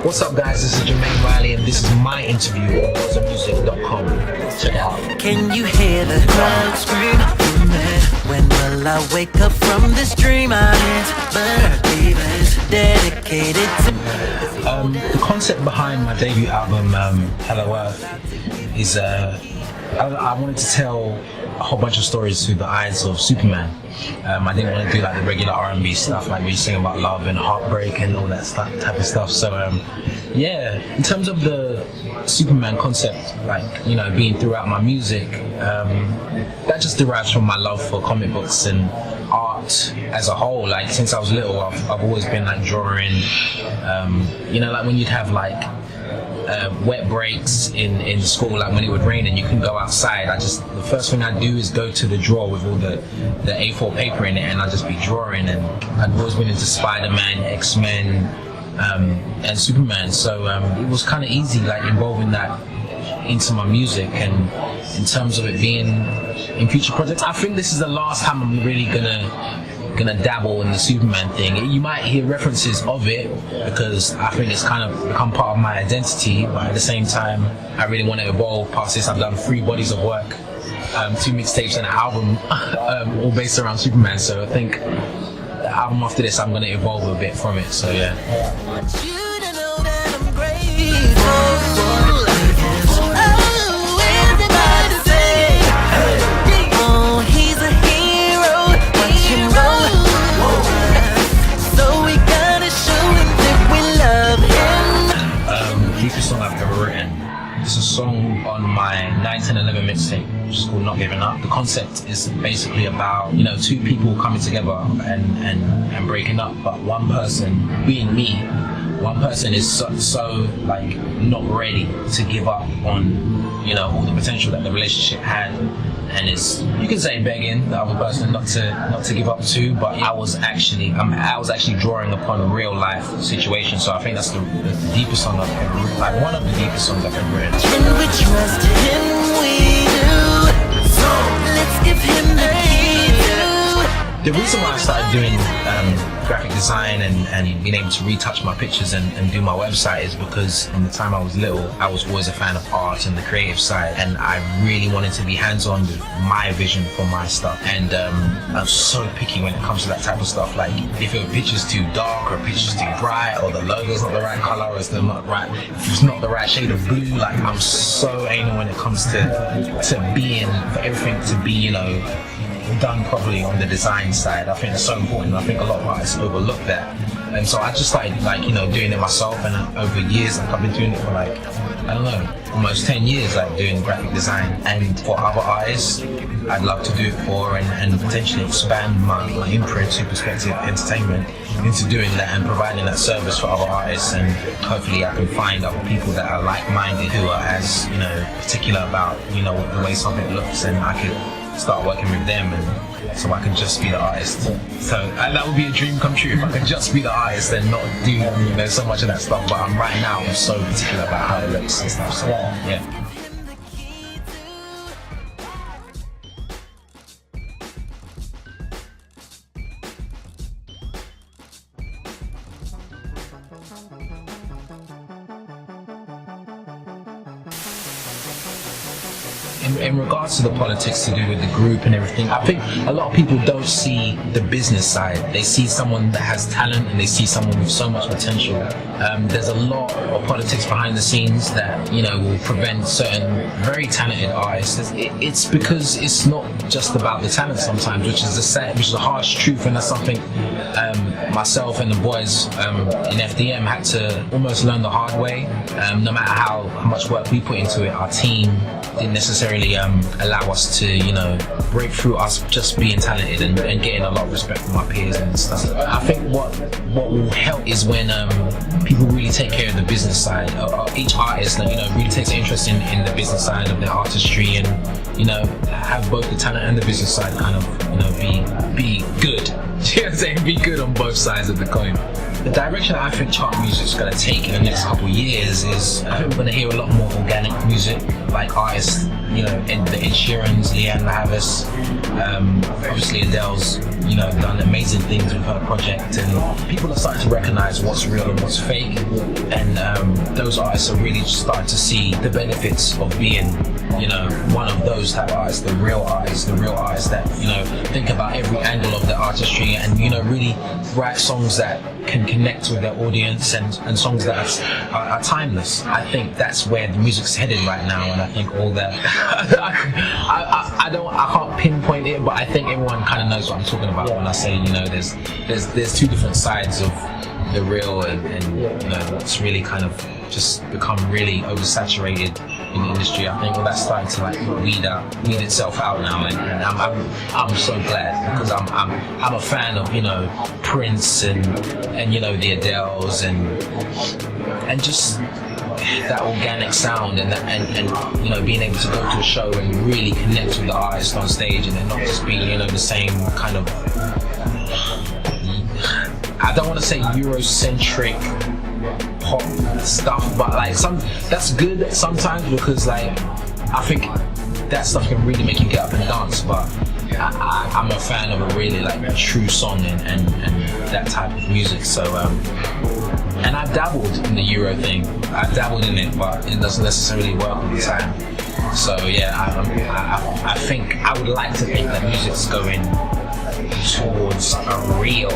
What's up, guys? This is Jermaine Riley, and this is my interview on music.com. Check it out. Can you hear the crowd scream? When will I wake up from this dream? Our hands dedicated to The concept behind my debut album, Hello Earth, is I wanted to tell a whole bunch of stories through the eyes of Superman. I didn't want to do like the regular R&B stuff, like where you sing about love and heartbreak and all that type of stuff. So yeah, in terms of the Superman concept, like, you know, being throughout my music, that just derives from my love for comic books and art as a whole. Like, since I was little, I've always been like drawing, you know, like when you'd have like wet breaks in school, like when it would rain and you couldn't go outside, the first thing I'd do is go to the drawer with all the A4 paper in it, and I'd just be drawing. And I'd always been into Spider-Man, X-Men, and Superman, so it was kind of easy, like, involving that into my music. And in terms of it being in future projects, I think this is the last time I'm really gonna dabble in the Superman thing. You might hear references of it because I think it's kind of become part of my identity, but at the same time I really want to evolve past this. I've done 3 bodies of work, 2 mixtapes and an album, all based around Superman, so I think the album after this I'm going to evolve a bit from it, so yeah. Deepest song I've ever written. It's a song on my 9, 10, 11 mixtape, which is called Not Giving Up. The concept is basically about, you know, 2 people coming together and breaking up, but one person, being me, one person is so like not ready to give up on, you know, all the potential that the relationship had, and it's, you can say, begging the other person not to give up too. But I was actually drawing upon a real life situation, so I think that's the deepest song I've ever written, like one of the deepest songs I've ever written. Can we trust him? We do. So let's give him the key to. The reason why I started doing graphic design and being able to retouch my pictures and do my website is because from the time I was little, I was always a fan of art and the creative side, and I really wanted to be hands-on with my vision for my stuff. And I'm so picky when it comes to that type of stuff. Like, if your picture's too dark or picture's too bright, or the logo's not the right color, or it's not right, if it's not the right shade of blue, like, I'm so anal when it comes to being, for everything to be, you know, done properly on the design side. I think it's so important. I think a lot of artists overlook that, and so I just started, like, you know, doing it myself. And over years, like, I've been doing it for like, I don't know, almost 10 years, like, doing graphic design. And for other artists, I'd love to do it for and potentially expand my imprint to Perspective Entertainment into doing that and providing that service for other artists. And hopefully I can find other people that are like-minded who are as, you know, particular about, you know, the way something looks, and I could start working with them, and so I can just be the artist. So that would be a dream come true if I could just be the artist and not do, you know, so much of that stuff. But right now I'm so particular about how it looks and stuff. So yeah. In regards to the politics to do with the group and everything, I think a lot of people don't see the business side. They see someone that has talent and they see someone with so much potential. There's a lot of politics behind the scenes that, you know, will prevent certain very talented artists. It's because it's not just about the talent sometimes, which is a harsh truth, and that's something myself and the boys in FDM had to almost learn the hard way. No matter how much work we put into it, our team didn't necessarily allow us to, you know, break through us just being talented and getting a lot of respect from our peers and stuff. I think what will help is when people really take care of the business side. Each artist, you know, really takes an interest in the business side of their artistry, and, you know, have both the talent and the business side kind of, you know, be good. You know what I'm saying? Be good on both sides of the coin. The direction I think chart music's going to take in the next couple of years is I think we're going to hear a lot more organic music, like artists, you know, in the Ed Sheeran's, Leanne Lavis, obviously Adele's, you know, done amazing things with her project, and people are starting to recognize what's real and what's fake, and those artists are really starting to see the benefits of being, you know, one of those type of artists, the real artists that, you know, think about every angle of the artistry and, you know, really write songs that can connect with their audience and songs that are timeless. I think that's where the music's headed right now, and I think all that I can't pinpoint it, but I think everyone kind of knows what I'm talking about when I say, you know, there's two different sides of the real and you know, what's really kind of just become really oversaturated in the industry. I think all that's starting to like weed itself out now, and I'm so glad, because I'm a fan of, you know, Prince and you know, the Adeles and just that organic sound and you know, being able to go to a show and really connect with the artist on stage, and then not just be, you know, the same kind of, I don't want to say Eurocentric pop stuff, but like that's good sometimes, because like I think that stuff can really make you get up and dance, but I'm a fan of a really like true song and that type of music. So and I've dabbled in the Euro thing. I've dabbled in it, but it doesn't necessarily work all the time. So yeah, I think I would like to think that music's going towards a real